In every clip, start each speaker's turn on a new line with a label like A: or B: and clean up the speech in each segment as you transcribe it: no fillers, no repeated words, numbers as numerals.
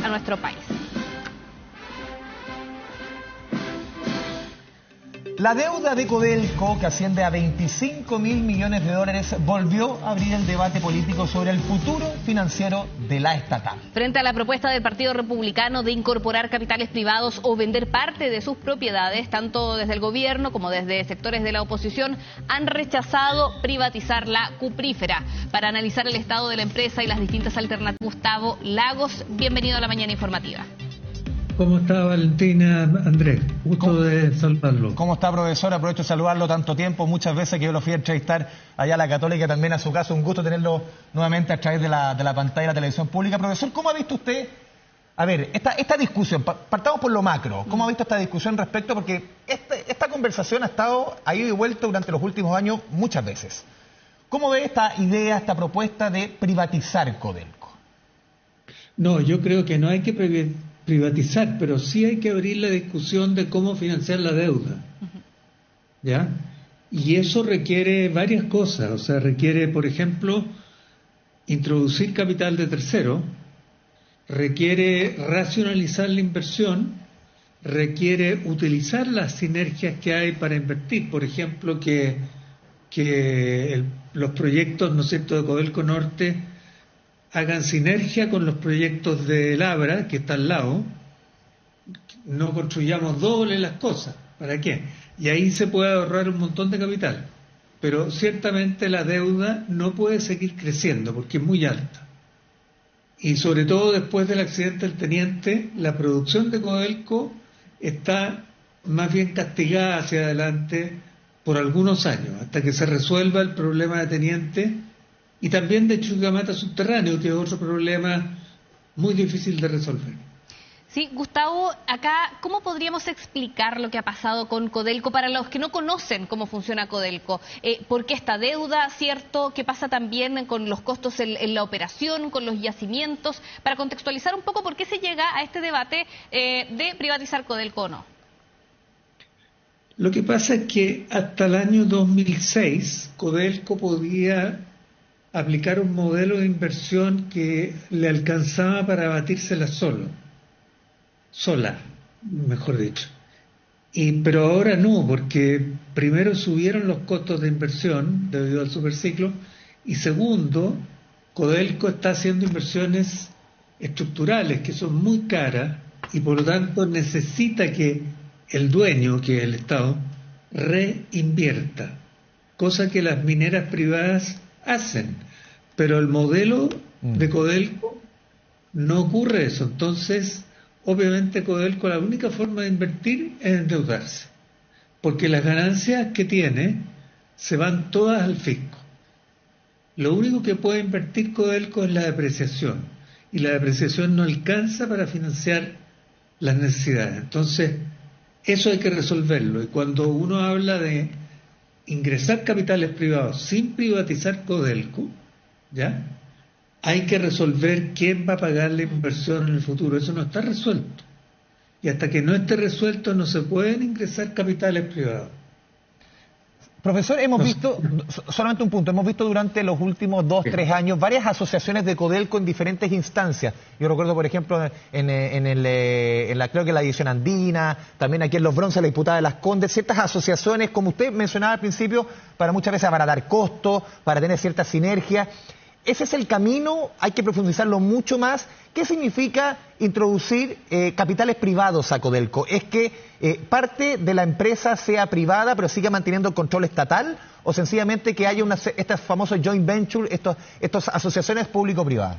A: a nuestro país.
B: La deuda de Codelco, que asciende a 25.000 millones de dólares, volvió a abrir el debate político sobre el futuro financiero de la estatal.
A: Frente a la propuesta del Partido Republicano de incorporar capitales privados o vender parte de sus propiedades, tanto desde el gobierno como desde sectores de la oposición han rechazado privatizar la cuprífera. Para analizar el estado de la empresa y las distintas alternativas, Gustavo Lagos, bienvenido a la mañana informativa.
C: ¿Cómo está Valentina, Andrés? Gusto de saludarlo.
B: ¿Cómo está, profesor? Aprovecho de saludarlo tanto tiempo, muchas veces que yo lo fui a entrevistar allá a la Católica, también a su casa. Un gusto tenerlo nuevamente a través de la pantalla de la televisión pública. Profesor, ¿cómo ha visto usted, esta discusión? Partamos por lo macro. ¿Cómo ha visto esta discusión respecto? Porque esta conversación ha estado ahí de vuelta durante los últimos años muchas veces. ¿Cómo ve esta idea, esta propuesta de privatizar Codelco?
C: No, yo creo que no hay que privatizar, pero sí hay que abrir la discusión de cómo financiar la deuda. ¿Ya? Y eso requiere varias cosas. O sea, requiere, por ejemplo, introducir capital de tercero, requiere racionalizar la inversión, requiere utilizar las sinergias que hay para invertir. Por ejemplo, que los proyectos, ¿no es cierto?, de Codelco Norte hagan sinergia con los proyectos de Labra, que está al lado. No construyamos doble las cosas. ¿Para qué? Y ahí se puede ahorrar un montón de capital. Pero ciertamente la deuda no puede seguir creciendo porque es muy alta. Y sobre todo después del accidente del Teniente, la producción de Codelco está más bien castigada hacia adelante por algunos años, hasta que se resuelva el problema de Teniente y también de Chuquicamata subterráneo, que es otro problema muy difícil de resolver.
A: Sí, Gustavo, acá, ¿cómo podríamos explicar lo que ha pasado con Codelco para los que no conocen cómo funciona Codelco? ¿Por qué esta deuda, cierto? ¿Qué pasa también con los costos en la operación, con los yacimientos? Para contextualizar un poco, ¿por qué se llega a este debate de privatizar Codelco o no?
C: Lo que pasa es que hasta el año 2006, Codelco podía aplicar un modelo de inversión que le alcanzaba para batírsela sola, mejor dicho. Pero ahora no, porque primero subieron los costos de inversión debido al superciclo y segundo, Codelco está haciendo inversiones estructurales que son muy caras y por lo tanto necesita que el dueño, que es el Estado, reinvierta, cosa que las mineras privadas hacen, pero el modelo de Codelco no ocurre eso. Entonces, obviamente Codelco la única forma de invertir es endeudarse, porque las ganancias que tiene se van todas al fisco. Lo único que puede invertir Codelco es la depreciación, y la depreciación no alcanza para financiar las necesidades. Entonces, eso hay que resolverlo, y cuando uno habla de ingresar capitales privados sin privatizar Codelco, ¿ya?, hay que resolver quién va a pagar la inversión en el futuro. Eso no está resuelto. Y hasta que no esté resuelto no se pueden ingresar capitales privados.
B: Profesor, hemos visto, solamente un punto, hemos visto durante los últimos 2-3 años varias asociaciones de Codelco en diferentes instancias. Yo recuerdo, por ejemplo, creo que la división andina, también aquí en Los Bronces, la diputada de Las Condes, ciertas asociaciones, como usted mencionaba al principio, para muchas veces abaratar costos, para tener cierta sinergia. ¿Ese es el camino? ¿Hay que profundizarlo mucho más? ¿Qué significa introducir capitales privados a Codelco? ¿Es que parte de la empresa sea privada pero siga manteniendo el control estatal? ¿O sencillamente que haya estas famosas joint ventures, estas asociaciones público-privadas?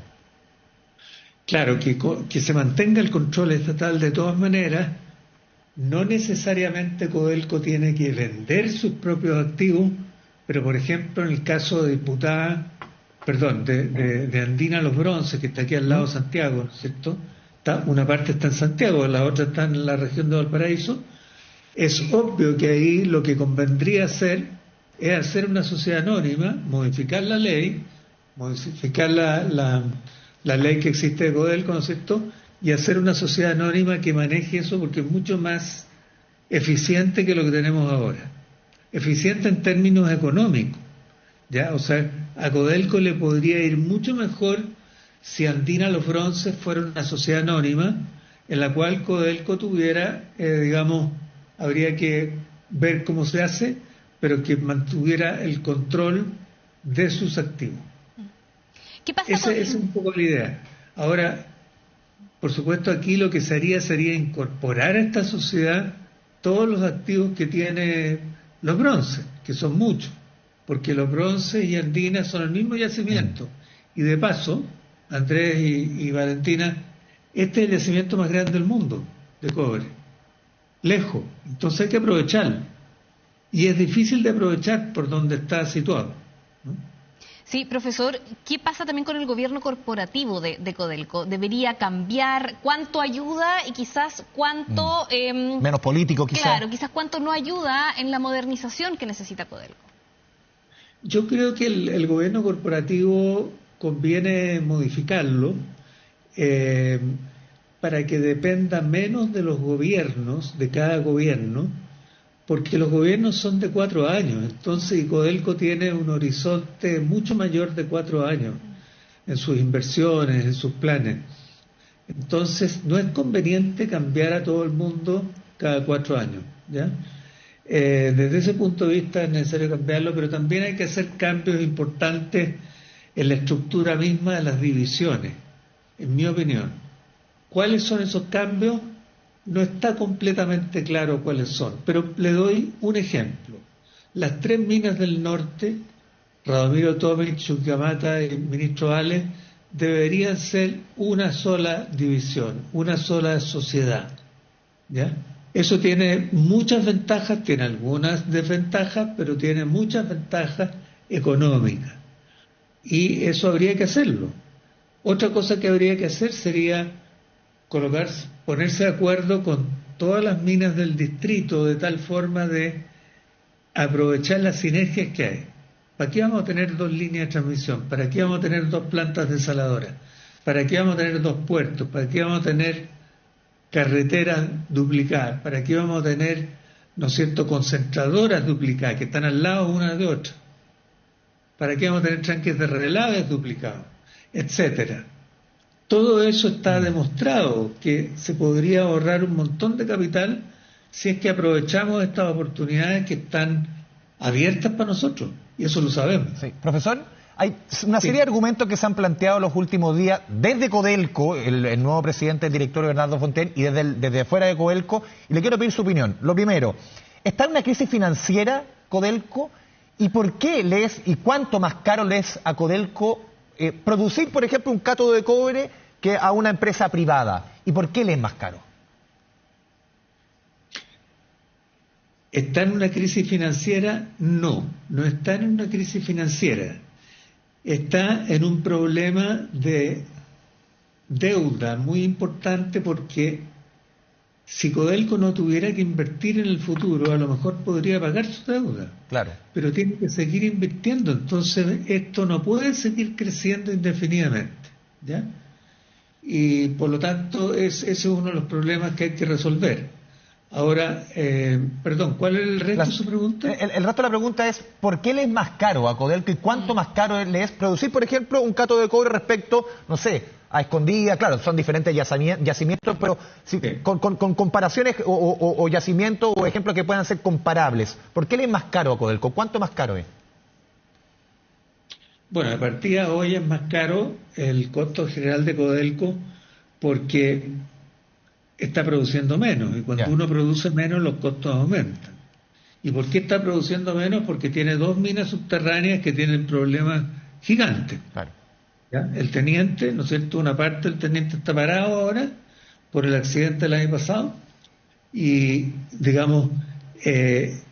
C: Claro, que se mantenga el control estatal de todas maneras. No necesariamente Codelco tiene que vender sus propios activos, pero por ejemplo en el caso de de Andina Los Bronces, que está aquí al lado de Santiago, ¿no es cierto? Una parte está en Santiago, la otra está en la región de Valparaíso. Es obvio que ahí lo que convendría hacer es hacer una sociedad anónima, modificar la ley, modificar la ley que existe de Codelco, ¿no es cierto?, y hacer una sociedad anónima que maneje eso, porque es mucho más eficiente que lo que tenemos ahora. Eficiente en términos económicos. ¿Ya? O sea, a Codelco le podría ir mucho mejor si Andina Los Bronces fuera una sociedad anónima en la cual Codelco tuviera, digamos, habría que ver cómo se hace, pero que mantuviera el control de sus activos.
A: ¿Qué pasa
C: Esa es un poco la idea. Ahora, por supuesto, aquí lo que se haría sería incorporar a esta sociedad todos los activos que tiene Los Bronces, que son muchos, porque Los Bronces y Andina son el mismo yacimiento. Y de paso, Andrés y Valentina, este es el yacimiento más grande del mundo de cobre, lejos, entonces hay que aprovecharlo. Y es difícil de aprovechar por donde está situado, ¿no?
A: Sí, profesor, ¿qué pasa también con el gobierno corporativo de Codelco? ¿Debería cambiar? ¿Cuánto ayuda y quizás cuánto...
B: menos político, quizás?
A: Claro, quizás cuánto no ayuda en la modernización que necesita Codelco.
C: Yo creo que el gobierno corporativo conviene modificarlo para que dependa menos de los gobiernos, de cada gobierno, porque los gobiernos son de 4 años, entonces Codelco tiene un horizonte mucho mayor de 4 años en sus inversiones, en sus planes. Entonces no es conveniente cambiar a todo el mundo cada 4 años, ¿ya? Desde ese punto de vista es necesario cambiarlo, pero también hay que hacer cambios importantes en la estructura misma de las divisiones, en mi opinión. ¿Cuáles son esos cambios? No está completamente claro cuáles son, pero le doy un ejemplo. Las 3 minas del norte, Radomiro Tomic, Chuquicamata y ministro Ale, deberían ser una sola división, una sola sociedad, ¿ya? Eso tiene muchas ventajas, tiene algunas desventajas, pero tiene muchas ventajas económicas. Y eso habría que hacerlo. Otra cosa que habría que hacer sería ponerse de acuerdo con todas las minas del distrito de tal forma de aprovechar las sinergias que hay. ¿Para qué vamos a tener 2 líneas de transmisión? ¿Para qué vamos a tener 2 plantas desaladoras? ¿Para qué vamos a tener 2 puertos? ¿Para qué vamos a tener carreteras duplicadas? ¿Para qué vamos a tener, ¿no es cierto?, concentradoras duplicadas que están al lado una de otra? ¿Para qué vamos a tener tranques de relaves duplicados? Etcétera. Todo eso está demostrado que se podría ahorrar un montón de capital si es que aprovechamos estas oportunidades que están abiertas para nosotros, y eso lo sabemos.
B: Sí. Profesor, hay una serie de argumentos que se han planteado los últimos días desde Codelco, el nuevo presidente del directorio Bernardo Fontaine, y desde fuera de Codelco, y le quiero pedir su opinión. Lo primero, ¿está en una crisis financiera Codelco? ¿Y por qué y cuánto más caro le es a Codelco producir, por ejemplo, un cátodo de cobre que a una empresa privada? ¿Y por qué le es más caro?
C: ¿Está en una crisis financiera? No, no está en una crisis financiera. Está en un problema de deuda muy importante, porque si Codelco no tuviera que invertir en el futuro, a lo mejor podría pagar su deuda.
B: Claro.
C: Pero tiene que seguir invirtiendo, entonces esto no puede seguir creciendo indefinidamente, ¿ya? Y por lo tanto ese es uno de los problemas que hay que resolver. Ahora, perdón, ¿cuál es el resto de su pregunta?
B: El resto de la pregunta es, ¿por qué le es más caro a Codelco y cuánto más caro le es producir, por ejemplo, un cátodo de cobre respecto, no sé, a Escondida? Claro, son diferentes yacimientos, pero sí, con comparaciones o yacimientos o ejemplos que puedan ser comparables. ¿Por qué le es más caro a Codelco? ¿Cuánto más caro es?
C: Bueno, de partida hoy es más caro el costo general de Codelco porque está produciendo menos, y cuando uno produce menos los costos aumentan. ¿Y por qué está produciendo menos? Porque tiene 2 minas subterráneas que tienen problemas gigantes.
B: Claro.
C: ¿Ya? El teniente, ¿no es cierto?, una parte del teniente está parado ahora por el accidente del año pasado, y digamos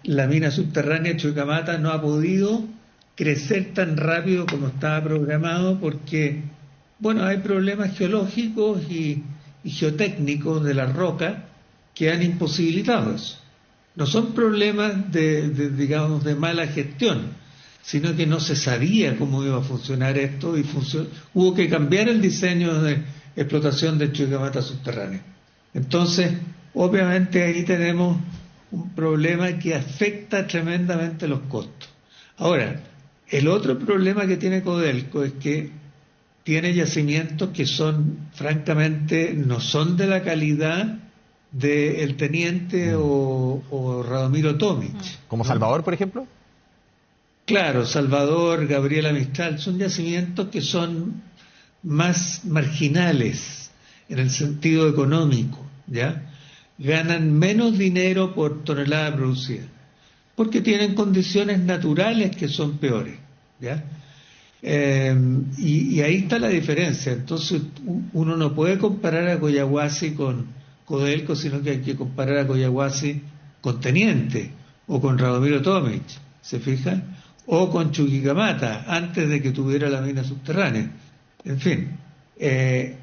C: la mina subterránea Chuquicamata no ha podido crecer tan rápido como estaba programado porque, bueno, hay problemas geológicos y geotécnicos de la roca que han imposibilitado eso. No son problemas digamos, de mala gestión, sino que no se sabía cómo iba a funcionar esto y hubo que cambiar el diseño de explotación de Chuquicamata subterránea. Entonces, obviamente ahí tenemos un problema que afecta tremendamente los costos. Ahora, el otro problema que tiene Codelco es que tiene yacimientos que son, francamente, no son de la calidad de El Teniente o Radomiro Tomic.
B: ¿Como Salvador, por ejemplo?
C: Claro, Salvador, Gabriela Mistral, son yacimientos que son más marginales en el sentido económico, ¿ya? Ganan menos dinero por tonelada producida, porque tienen condiciones naturales que son peores, ¿ya? Y ahí está la diferencia. Entonces uno no puede comparar a Collahuasi con Codelco, sino que hay que comparar a Collahuasi con Teniente o con Radomiro Tomic, ¿se fijan? O con Chuquicamata, antes de que tuviera la mina subterránea. En fin,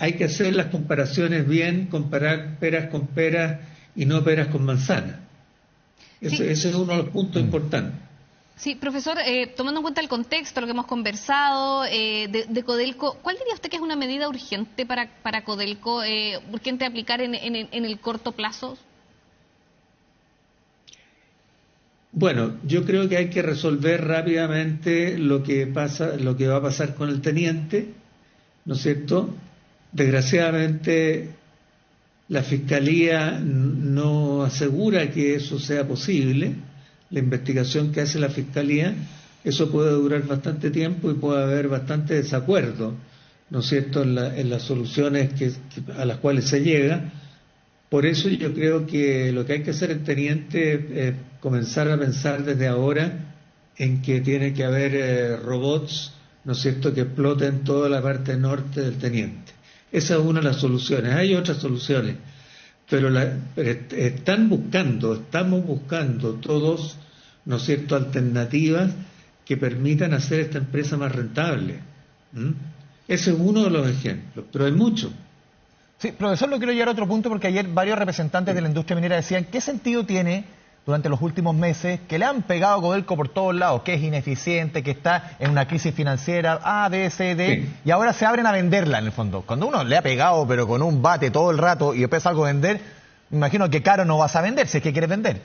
C: hay que hacer las comparaciones bien, comparar peras con peras y no peras con manzanas. Ese es uno de los puntos importantes.
A: Sí, profesor, tomando en cuenta el contexto, lo que hemos conversado de Codelco, ¿cuál diría usted que es una medida urgente para Codelco, urgente de aplicar en el corto plazo?
C: Bueno, yo creo que hay que resolver rápidamente lo que va a pasar con el Teniente, ¿no es cierto? Desgraciadamente, la Fiscalía no asegura que eso sea posible. La investigación que hace la Fiscalía, eso puede durar bastante tiempo y puede haber bastante desacuerdo, ¿no es cierto?, en las soluciones a las cuales se llega. Por eso yo creo que lo que hay que hacer el Teniente es comenzar a pensar desde ahora en que tiene que haber robots, ¿no es cierto?, que exploten toda la parte norte del Teniente. Esa es una de las soluciones. Hay otras soluciones, pero estamos buscando todos, ¿no es cierto?, alternativas que permitan hacer esta empresa más rentable. Ese es uno de los ejemplos, pero hay muchos.
B: Sí, profesor, lo quiero llevar a otro punto porque ayer varios representantes de la industria minera decían ¿qué sentido tiene durante los últimos meses que le han pegado a Codelco por todos lados, que es ineficiente, que está en una crisis financiera, A, B, C, D, sí, y ahora se abren a venderla en el fondo? Cuando uno le ha pegado pero con un bate todo el rato y después algo a vender, me imagino que caro no vas a vender si es que quieres vender.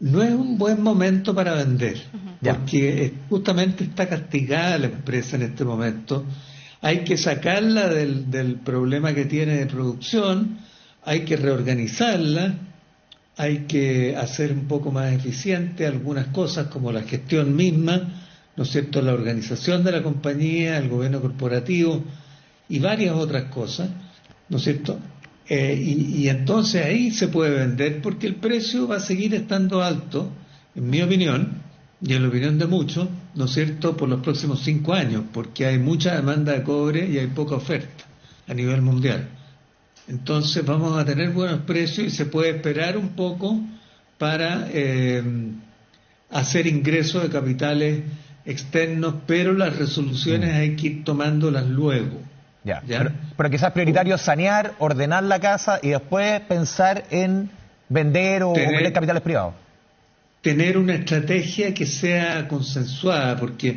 C: No es un buen momento para vender, porque justamente está castigada la empresa en este momento. Hay que sacarla del problema que tiene de producción, hay que reorganizarla, hay que hacer un poco más eficiente algunas cosas como la gestión misma, ¿no es cierto?, la organización de la compañía, el gobierno corporativo y varias otras cosas, ¿no es cierto? Y entonces ahí se puede vender porque el precio va a seguir estando alto, en mi opinión, y en la opinión de muchos, ¿no es cierto?, por los próximos 5 años, porque hay mucha demanda de cobre y hay poca oferta a nivel mundial. Entonces vamos a tener buenos precios y se puede esperar un poco para hacer ingresos de capitales externos, pero las resoluciones hay que ir tomándolas luego.
B: ¿Ya? Pero quizás prioritario es sanear, ordenar la casa y después pensar en vender o vender capitales privados.
C: Tener una estrategia que sea consensuada, porque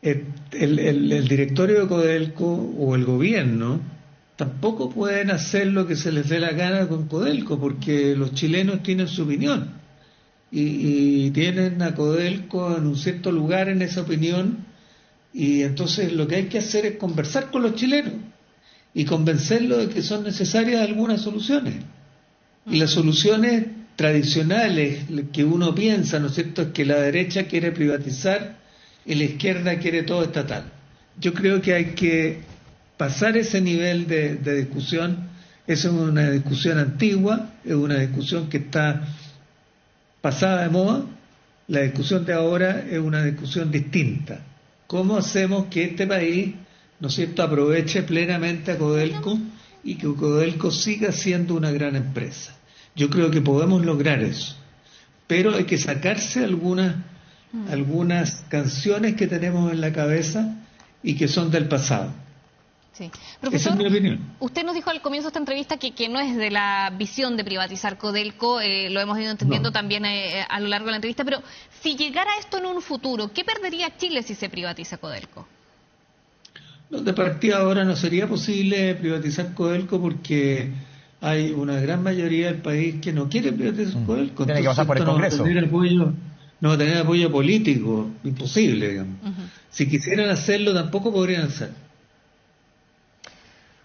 C: el directorio de Codelco o el gobierno tampoco pueden hacer lo que se les dé la gana con Codelco, porque los chilenos tienen su opinión y tienen a Codelco en un cierto lugar en esa opinión, y entonces lo que hay que hacer es conversar con los chilenos y convencerlos de que son necesarias algunas soluciones. Y las soluciones tradicionales que uno piensa, ¿no es cierto?, es que la derecha quiere privatizar y la izquierda quiere todo estatal. Yo creo que hay que pasar ese nivel de discusión. Esa es una discusión antigua, es una discusión que está pasada de moda. La discusión de ahora es una discusión distinta. ¿Cómo hacemos que este país, ¿no es cierto?, aproveche plenamente a Codelco y que Codelco siga siendo una gran empresa? Yo creo que podemos lograr eso, pero hay que sacarse algunas canciones que tenemos en la cabeza y que son del pasado.
A: Sí. Profesor,
C: esa es mi opinión.
A: Usted nos dijo al comienzo de esta entrevista que no es de la visión de privatizar Codelco, lo hemos ido entendiendo también a lo largo de la entrevista, pero si llegara esto en un futuro, ¿qué perdería Chile si se privatiza Codelco?
C: De partida ahora no sería posible privatizar Codelco porque hay una gran mayoría del país que no quiere privatizar Codelco.
B: Tiene que pasar por el Congreso.
C: No va a tener apoyo político, imposible, digamos. Si quisieran hacerlo, tampoco podrían hacerlo.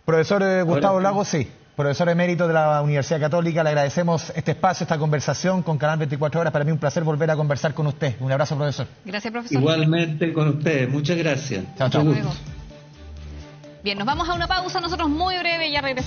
B: Profesor Gustavo
C: Ahora,
B: Lagos, sí, profesor emérito de la Universidad Católica, le agradecemos este espacio, esta conversación con Canal 24 Horas. Para mí un placer volver a conversar con usted. Un abrazo, profesor.
A: Gracias, profesor.
C: Igualmente con ustedes. Muchas gracias.
B: Chao,
C: Mucho
B: chao.
C: gusto.
A: Bien, nos vamos a una pausa, nosotros muy breve, ya regresamos.